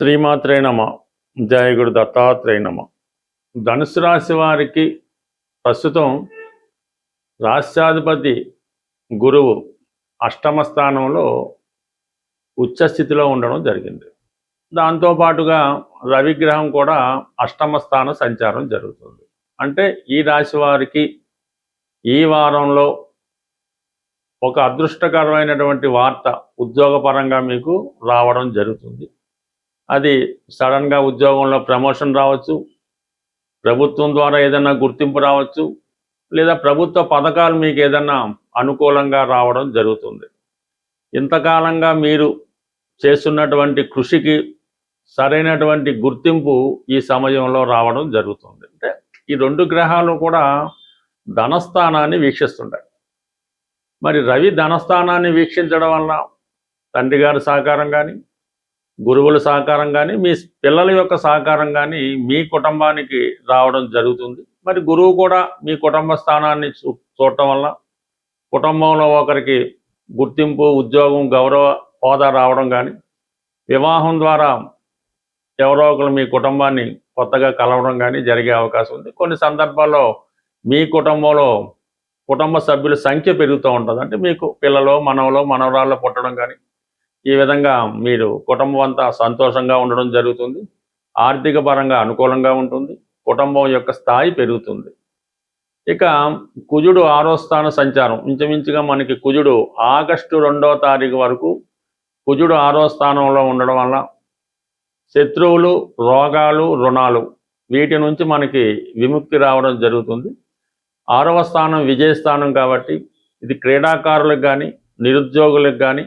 శ్రీమాత్రే నమ. జయ గురు దత్తాత్రేయ నమ. ధనుసు రాశి వారికి ప్రస్తుతం రాష్ట్రాధిపతి గురువు అష్టమ స్థానంలో ఉచ్చస్థితిలో ఉండడం జరిగింది. దాంతోపాటుగా రవిగ్రహం కూడా అష్టమ స్థాన సంచారం జరుగుతుంది. అంటే ఈ రాశి వారికి ఈ వారంలో ఒక అదృష్టకరమైనటువంటి వార్త ఉద్యోగపరంగా మీకు రావడం జరుగుతుంది. అది సడన్గా ఉద్యోగంలో ప్రమోషన్ రావచ్చు, ప్రభుత్వం ద్వారా ఏదైనా గుర్తింపు రావచ్చు, లేదా ప్రభుత్వ పథకాలు మీకు ఏదైనా అనుకూలంగా రావడం జరుగుతుంది. ఇంతకాలంగా మీరు చేస్తున్నటువంటి కృషికి సరైనటువంటి గుర్తింపు ఈ సమయంలో రావడం జరుగుతుంది. అంటే ఈ రెండు గ్రహాలు కూడా ధనస్థానాన్ని వీక్షిస్తుంటాయి. మరి రవి ధనస్థానాన్ని వీక్షించడం వల్ల తండ్రి గారి సహకారం కానీ, గురువుల సహకారం కానీ, మీ పిల్లల యొక్క సహకారం కానీ మీ కుటుంబానికి రావడం జరుగుతుంది. మరి గురువు కూడా మీ కుటుంబ స్థానాన్ని చూడటం వల్ల కుటుంబంలో ఒకరికి గుర్తింపు, ఉద్యోగం, గౌరవ హోదా రావడం కానీ, వివాహం ద్వారా ఎవరో ఒకరు మీ కుటుంబాన్ని కొత్తగా కలవడం కానీ జరిగే అవకాశం ఉంది. కొన్ని సందర్భాల్లో మీ కుటుంబంలో కుటుంబ సభ్యుల సంఖ్య పెరుగుతూ ఉంటుంది. అంటే మీకు పిల్లలు, మనవలు, మనవరాళ్ళు పుట్టడం కానీ, ఈ విధంగా మీరు కుటుంబం అంతా సంతోషంగా ఉండడం జరుగుతుంది. ఆర్థిక పరంగా అనుకూలంగా ఉంటుంది. కుటుంబం యొక్క స్థాయి పెరుగుతుంది. ఇక కుజుడు 6వ స్థాన సంచారం, ఇంచుమించుగా మనకి కుజుడు ఆగస్టు 2వ తారీఖు వరకు కుజుడు 6వ స్థానంలో ఉండడం వల్ల శత్రువులు, రోగాలు, రుణాలు వీటి నుంచి మనకి విముక్తి రావడం జరుగుతుంది. 6వ స్థానం విజయస్థానం కాబట్టి ఇది క్రీడాకారులకు కానీ, నిరుద్యోగులకు కానీ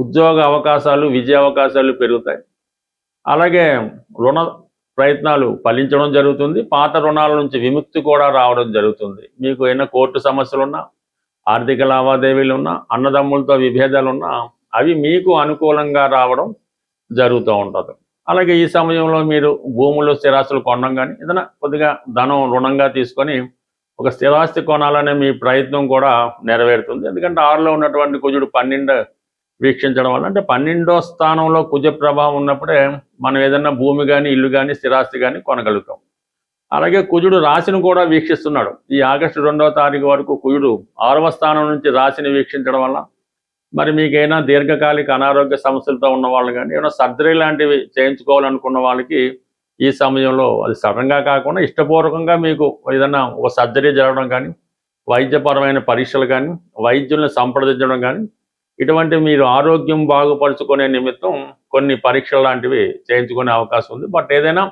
ఉద్యోగ అవకాశాలు, విజయ అవకాశాలు పెరుగుతాయి. అలాగే రుణ ప్రయత్నాలు ఫలించడం జరుగుతుంది. పాత రుణాల నుంచి విముక్తి కూడా రావడం జరుగుతుంది. మీకు ఏమైనా కోర్టు సమస్యలున్నా, ఆర్థిక లావాదేవీలున్నా, అన్నదమ్ములతో విభేదాలున్నా అవి మీకు అనుకూలంగా రావడం జరుగుతూ ఉంటుంది. అలాగే ఈ సమయంలో మీరు భూములు, స్థిరాస్తులు కొనడం కానీ, ఏదైనా కొద్దిగా ధనం రుణంగా తీసుకొని ఒక స్థిరాస్తి కొనాలనే మీ ప్రయత్నం కూడా నెరవేరుతుంది. ఎందుకంటే 6లో ఉన్నటువంటి కుజుడు 12 వీక్షించడం వల్ల, అంటే 12వ స్థానంలో కుజ ప్రభావం ఉన్నప్పుడే మనం ఏదైనా భూమి కానీ, ఇల్లు కానీ, స్థిరాస్తి కానీ కొనగలుగుతాం. అలాగే కుజుడు రాశిని కూడా వీక్షిస్తున్నాడు. ఈ ఆగస్టు 2వ తారీఖు వరకు కుజుడు 6వ స్థానం నుంచి రాశిని వీక్షించడం వల్ల మరి మీకైనా దీర్ఘకాలిక అనారోగ్య సమస్యలతో ఉన్న వాళ్ళు కానీ, ఏమైనా సర్జరీ లాంటివి చేయించుకోవాలనుకున్న వాళ్ళకి ఈ సమయంలో అది సడన్గా కాకుండా ఇష్టపూర్వకంగా మీకు ఏదైనా ఒక సర్జరీ జరగడం కానీ, వైద్యపరమైన పరీక్షలు కానీ, వైద్యుల్ని సంప్రదించడం కానీ, ఇటువంటి మీరు ఆరోగ్యం బాగుపరుచుకునే నిమిత్తం కొన్ని పరీక్షలు లాంటివి చేయించుకునే అవకాశం ఉంది. బట్ ఏదైనా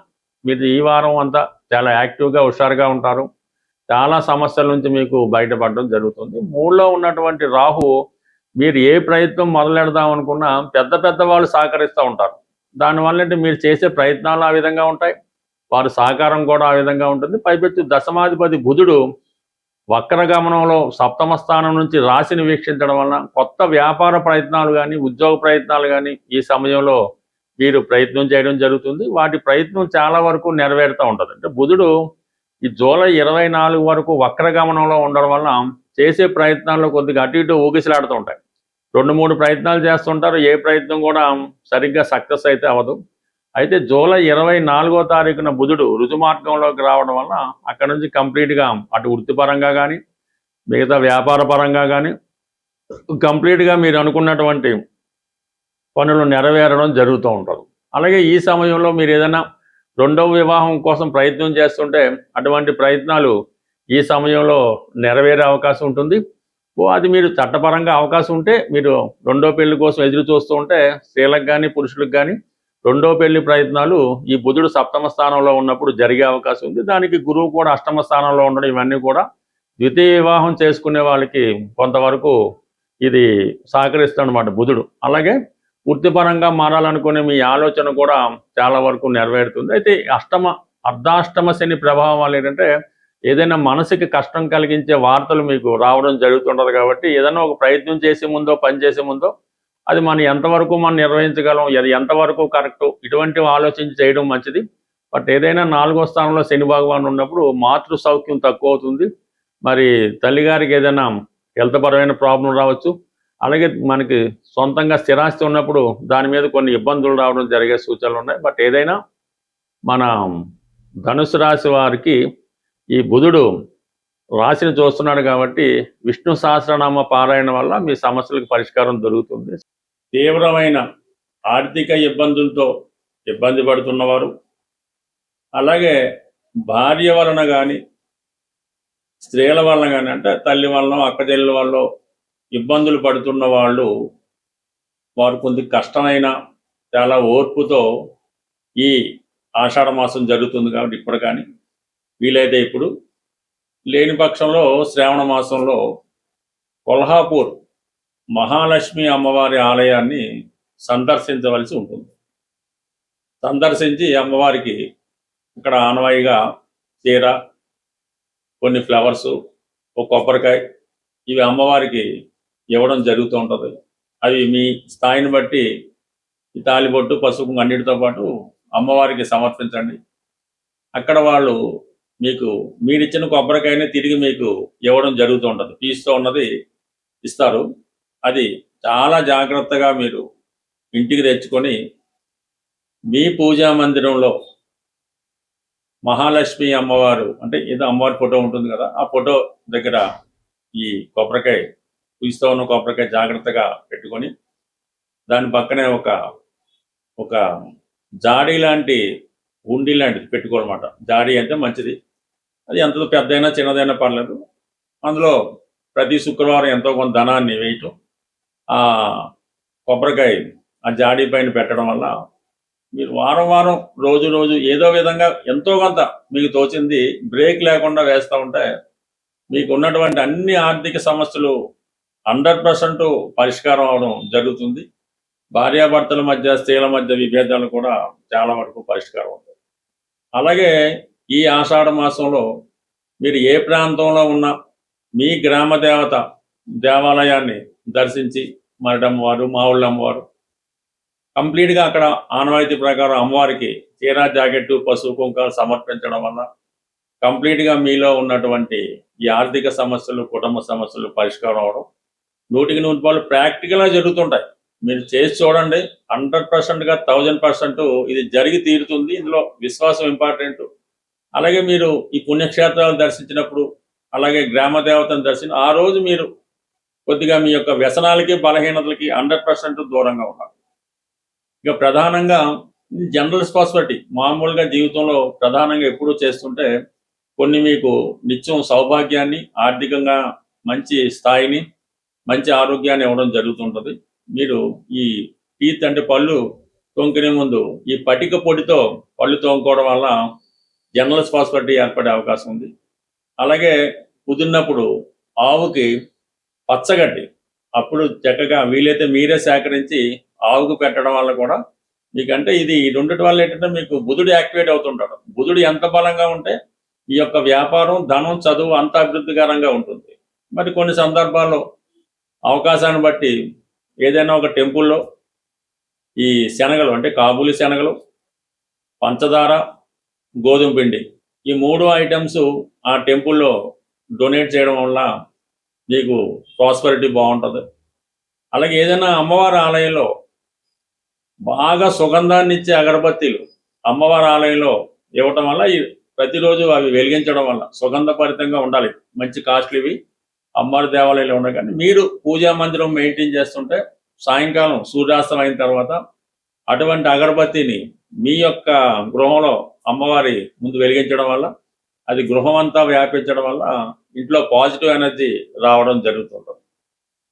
మీరు ఈ వారం అంతా చాలా యాక్టివ్గా, హుషారుగా ఉంటారు. చాలా సమస్యల నుంచి మీకు బయటపడడం జరుగుతుంది. 3లో ఉన్నటువంటి రాహు మీరు ఏ ప్రయత్నం మొదలెడదాం అనుకున్నా పెద్ద వాళ్ళు సహకరిస్తూ ఉంటారు. దానివల్ల అంటే మీరు చేసే ప్రయత్నాలు ఆ విధంగా ఉంటాయి, వారి సహకారం కూడా ఆ విధంగా ఉంటుంది. పైపెచ్చు దశమాధిపతి బుధుడు వక్రగమనంలో 7వ స్థానం నుంచి రాశిని వీక్షించడం వలన కొత్త వ్యాపార ప్రయత్నాలు కానీ, ఉద్యోగ ప్రయత్నాలు కానీ ఈ సమయంలో మీరు ప్రయత్నం చేయడం జరుగుతుంది. వాటి ప్రయత్నం చాలా వరకు నెరవేరుతూ ఉంటుంది. అంటే బుధుడు ఈ జూలై 24 వరకు వక్రగమనంలో ఉండడం వలన చేసే ప్రయత్నాల్లో కొద్దిగా అటు ఇటు ఊగిసలాడుతూ ఉంటాయి. 2-3 ప్రయత్నాలు చేస్తుంటారు. ఏ ప్రయత్నం కూడా సరిగ్గా సక్సెస్ అయితే అవ్వదు. అయితే జూలై 24వ తారీఖున బుధుడు రుజుమార్గంలోకి రావడం వల్ల అక్కడ నుంచి కంప్లీట్గా అటు వృత్తిపరంగా కానీ, మిగతా వ్యాపార పరంగా కానీ కంప్లీట్గా మీరు అనుకున్నటువంటి పనులు నెరవేరడం జరుగుతూ ఉంటుంది. అలాగే ఈ సమయంలో మీరు ఏదైనా 2వ వివాహం కోసం ప్రయత్నం చేస్తుంటే అటువంటి ప్రయత్నాలు ఈ సమయంలో నెరవేరే అవకాశం ఉంటుంది. అది మీరు చట్టపరంగా అవకాశం ఉంటే మీరు 2వ పెళ్లి కోసం ఎదురు చూస్తూ ఉంటే స్త్రీలకు కానీ, పురుషులకు కానీ 2వ పెళ్లి ప్రయత్నాలు ఈ బుధుడు 7వ స్థానంలో ఉన్నప్పుడు జరిగే అవకాశం ఉంది. దానికి గురువు కూడా 8వ స్థానంలో ఉండడం, ఇవన్నీ కూడా ద్వితీయ వివాహం చేసుకునే వాళ్ళకి కొంతవరకు ఇది సహకరిస్తాడనమాట బుధుడు. అలాగే వృత్తిపరంగా మారాలనుకునే మీ ఆలోచన కూడా చాలా వరకు నెరవేరుతుంది. అయితే అర్ధాష్టమ శని ప్రభావం వల్ల ఏంటంటే ఏదైనా మనసుకి కష్టం కలిగించే వార్తలు మీకు రావడం జరుగుతుంటుంది. కాబట్టి ఏదైనా ఒక ప్రయత్నం చేసే ముందో, పని చేసే ముందో అది మనం ఎంతవరకు మనం నిర్వహించగలం, అది ఎంతవరకు కరెక్టు, ఇటువంటివి ఆలోచించి చేయడం మంచిది. బట్ ఏదైనా 4వ స్థానంలో శని భగవాన్ ఉన్నప్పుడు మాతృ సౌఖ్యం తక్కువ అవుతుంది. మరి తల్లిగారికి ఏదైనా హెల్త్ పరమైన ప్రాబ్లం రావచ్చు. అలాగే మనకి సొంతంగా స్థిరాస్తి ఉన్నప్పుడు దాని మీద కొన్ని ఇబ్బందులు రావడం జరిగే సూచనలు ఉన్నాయి. బట్ ఏదైనా మన ధనుసు రాశి వారికి ఈ బుధుడు రాశిని చూస్తున్నాడు కాబట్టి విష్ణు సహస్రనామ పారాయణ వల్ల మీ సమస్యలకు పరిష్కారం దొరుకుతుంది. తీవ్రమైన ఆర్థిక ఇబ్బందులతో ఇబ్బంది పడుతున్నవారు, అలాగే భార్య వలన కానీ స్త్రీల వలన కానీ, అంటే తల్లి వలన అక్కచెల్లెల వల్ల ఇబ్బందులు పడుతున్న వాళ్ళు, వారు కొంత కష్టమైన చాలా ఓర్పుతో ఈ ఆషాఢ మాసం జరుగుతుంది కాబట్టి ఇప్పుడు కానీ వీలైతే ఇప్పుడు, లేని పక్షంలో శ్రావణ మాసంలో కొల్హాపూర్ మహాలక్ష్మి అమ్మవారి ఆలయాన్ని సందర్శించవలసి ఉంటుంది. సందర్శించి అమ్మవారికి ఇక్కడ ఆనవాయిగా చీర, కొన్ని ఫ్లవర్సు, ఒక కొబ్బరికాయ ఇవి అమ్మవారికి ఇవ్వడం జరుగుతూ ఉంటుంది. అవి మీ స్థాయిని బట్టి ఈ తాలిబొట్టు, పసుపు అన్నిటితో పాటు అమ్మవారికి సమర్పించండి. అక్కడ వాళ్ళు మీకు మీరిచ్చిన కొబ్బరికాయనే తిరిగి మీకు ఇవ్వడం జరుగుతూ ఉంటుంది. పీస్తో ఉన్నది ఇస్తారు. అది చాలా జాగ్రత్తగా మీరు ఇంటికి తెచ్చుకొని మీ పూజా మందిరంలో మహాలక్ష్మి అమ్మవారు, అంటే ఏదో అమ్మవారి ఫోటో ఉంటుంది కదా, ఆ ఫోటో దగ్గర ఈ కొబ్బరికాయ, పీస్తో ఉన్న కొబ్బరికాయ జాగ్రత్తగా పెట్టుకొని దాని పక్కనే ఒక జాడీ లాంటి ఉండి లాంటిది పెట్టుకోవాలన్నమాట. జాడీ అంటే మంచిది, అది ఎంత పెద్దైనా చిన్నదైనా పర్లేదు. అందులో ప్రతి శుక్రవారం ఎంతో కొంత ధనాన్ని వేయటం, ఆ కొబ్బరికాయ ఆ జాడీ పైన పెట్టడం వల్ల మీరు వారం వారం రోజు రోజు ఏదో విధంగా ఎంతో కొంత మీకు తోచింది బ్రేక్ లేకుండా వేస్తూ ఉంటే మీకు ఉన్నటువంటి అన్ని ఆర్థిక సమస్యలు 100% పరిష్కారం అవడం జరుగుతుంది. భార్యాభర్తల మధ్య, స్త్రీల మధ్య విభేదాలు కూడా చాలా వరకు పరిష్కారం అవుతాయి. అలాగే ఈ ఆషాఢ మాసంలో మీరు ఏ ప్రాంతంలో ఉన్న మీ గ్రామ దేవత దేవాలయాన్ని దర్శించి, మరడమ్మవారు, మావుళ్ళ అమ్మవారు, కంప్లీట్గా అక్కడ ఆనవాయితీ ప్రకారం అమ్మవారికి చీరా, జాకెట్టు, పసుపు, కుంకాలు సమర్పించడం వల్ల కంప్లీట్గా మీలో ఉన్నటువంటి ఈ ఆర్థిక సమస్యలు, కుటుంబ సమస్యలు పరిష్కారం అవడం 100% ప్రాక్టికల్గా జరుగుతుంటాయి. మీరు చేసి చూడండి. 100%గా 1000% ఇది జరిగి తీరుతుంది. ఇందులో విశ్వాసం ఇంపార్టెంట్. అలాగే మీరు ఈ పుణ్యక్షేత్రాలు దర్శించినప్పుడు, అలాగే గ్రామ దేవతను దర్శించి ఆ రోజు మీరు కొద్దిగా మీ యొక్క వ్యసనాలకి, బలహీనతలకి 100% దూరంగా ఉండాలి. ఇక ప్రధానంగా జనరల్ ప్రాస్పెరిటీ, మామూలుగా జీవితంలో ప్రధానంగా ఎప్పుడూ చేస్తుంటే కొన్ని మీకు నిత్యం సౌభాగ్యాన్ని, ఆర్థికంగా మంచి స్థాయిని, మంచి ఆరోగ్యాన్ని ఇవ్వడం జరుగుతుంటుంది. మీరు ఈ టీత్ అంటే పళ్ళు తోముకునే ముందు ఈ పటిక పొడితో పళ్ళు తోముకోవడం వల్ల జనరల్ ప్రాస్పెరిటీ ఏర్పడే అవకాశం ఉంది. అలాగే కుదిరినప్పుడు ఆవుకి పచ్చగడ్డి అప్పుడు చక్కగా వీలైతే మీరే సేకరించి ఆవుకు పెట్టడం వల్ల కూడా మీకంటే ఇది రెండిటి వల్ల ఏంటంటే మీకు బుధుడు యాక్టివేట్ అవుతుంటాడు. బుధుడు ఎంత బలంగా ఉంటే ఈ యొక్క వ్యాపారం, ధనం, చదువు అంత అభివృద్ధికరంగా ఉంటుంది. మరి కొన్ని సందర్భాల్లో అవకాశాన్ని బట్టి ఏదైనా ఒక టెంపుల్లో ఈ శనగలు, అంటే కాబూలి శనగలు, పంచదార, గోధుమ పిండి, ఈ 3 ఐటమ్స్ ఆ టెంపుల్లో డొనేట్ చేయడం వల్ల మీకు ప్రాస్పెరిటీ బాగుంటుంది. అలాగే ఏదైనా అమ్మవారి ఆలయంలో బాగా సుగంధాన్ని ఇచ్చే అగరబత్తీలు అమ్మవారి ఆలయంలో ఇవ్వటం వల్ల ప్రతిరోజు అవి వెలిగించడం వల్ల సుగంధభరితంగా ఉండాలి. మంచి కాస్ట్లీవి అమ్మవారి దేవాలయంలో ఉన్నాయి. కానీ మీరు పూజా మందిరం మెయింటైన్ చేస్తుంటే సాయంకాలం సూర్యాస్తం అయిన తర్వాత అటువంటి అగరబత్తిని మీ యొక్క గృహంలో అమ్మవారి ముందు వెలిగించడం వల్ల అది గృహం అంతా వ్యాపించడం వల్ల ఇంట్లో పాజిటివ్ ఎనర్జీ రావడం జరుగుతుంటుంది.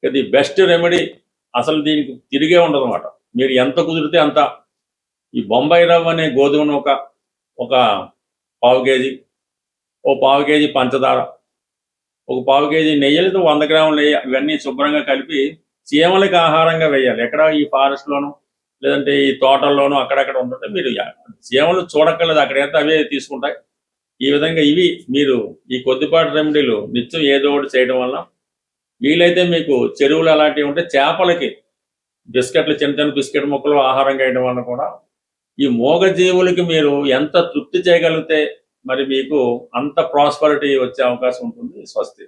ఇది బెస్ట్ రెమెడీ. అసలు దీనికి తిరిగే ఉండదు అన్నమాట. మీరు ఎంత కుదిరితే అంత ఈ బొంబాయి రవ్వ అనే గోధుమను ఒక పావు కేజీ, ఓ పావు కేజీ పంచదార, ఒక పావు కేజీ నెయ్యి, 100 గ్రాముల నెయ్యి, ఇవన్నీ శుభ్రంగా కలిపి చీమలకి ఆహారంగా వేయాలి. ఎక్కడ ఈ ఫారెస్ట్లోనూ లేదంటే ఈ తోటల్లోనూ అక్కడక్కడ ఉంటుంటే మీరు చీమలు చూడక్కర్లేదు, అక్కడ ఎంత అవే తీసుకుంటాయి. ఈ విధంగా ఇవి మీరు ఈ కొద్దిపాటి రెమెడీలు నిత్యం ఏదో ఒకటి చేయడం వల్ల వీలైతే మీకు చెరువులు అలాంటివి ఉంటే చేపలకి బిస్కెట్లు, చిన్న చిన్న బిస్కెట్ ముక్కలు ఆహారంగా వేయడం వల్ల కూడా ఈ మూగజీవులకి మీరు ఎంత తృప్తి చేయగలిగితే మరి మీకు అంత ప్రాస్పరిటీ వచ్చే అవకాశం ఉంటుంది. స్వస్తి.